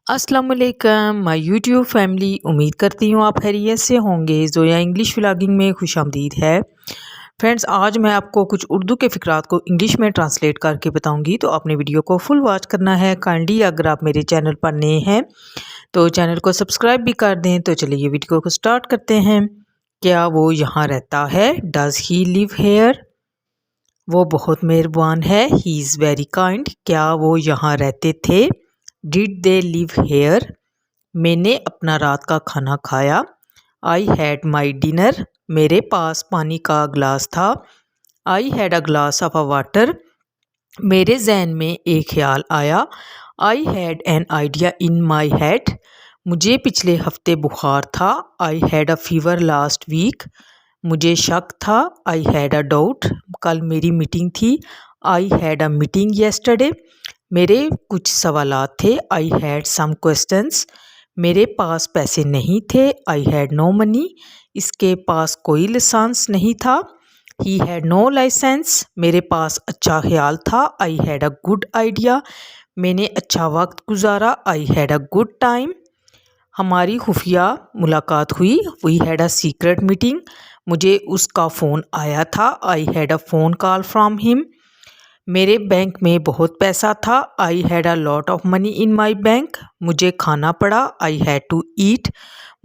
अस्सलाम वालेकुम my YouTube family. उम्मीद करती हूँ आप खैरियत से होंगे। ज़ोया इंग्लिश व्लॉगिंग में खुशामदीद है। फ्रेंड्स, आज मैं आपको कुछ उर्दू के फ़िक्रात को इंग्लिश में ट्रांसलेट करके बताऊंगी, तो आपने वीडियो को फुल वॉच करना है। काइंडली अगर आप मेरे चैनल पर नए हैं तो चैनल को सब्सक्राइब भी कर दें। तो चलिए वीडियो को स्टार्ट करते हैं। क्या वो यहाँ रहता है? Does he live here? वो बहुत मेहरबान है। He is very kind. क्या वो यहाँ रहते थे? Did they live here? मैंने अपना रात का खाना खाया। I had my dinner. मेरे पास पानी का गिलास था। I had a glass of a water. मेरे जहन में एक ख्याल आया। I had an idea in my head. मुझे पिछले हफ्ते बुखार था। I had a fever last week. मुझे शक था। I had a doubt. कल मेरी मीटिंग थी। I had a meeting yesterday. मेरे कुछ सवालात थे। I had some questions. मेरे पास पैसे नहीं थे। I had no money. इसके पास कोई लाइसेंस नहीं था। He had no licence. मेरे पास अच्छा ख्याल था। I had a good idea. मैंने अच्छा वक्त गुजारा। I had a good time. हमारी खुफिया मुलाकात हुई। We had a secret meeting. मुझे उसका फ़ोन आया था। I had a phone call from him. मेरे बैंक में बहुत पैसा था। I had a lot of money in my bank. मुझे खाना पड़ा। I had to eat.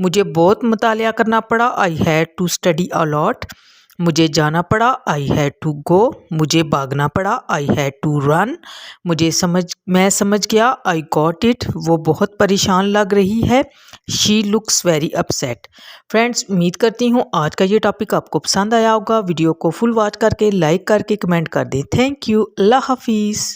मुझे बहुत मुतालिया करना पड़ा। I had to study a lot. मुझे जाना पड़ा। I had to go. मुझे भागना पड़ा। I had to run. मैं समझ गया। I got it. वो बहुत परेशान लग रही है। She looks very upset. Friends, उम्मीद करती हूँ आज का ये टॉपिक आपको पसंद आया होगा। वीडियो को फुल वॉच करके लाइक करके कमेंट कर दें। Thank you. अल्लाह हाफिज़।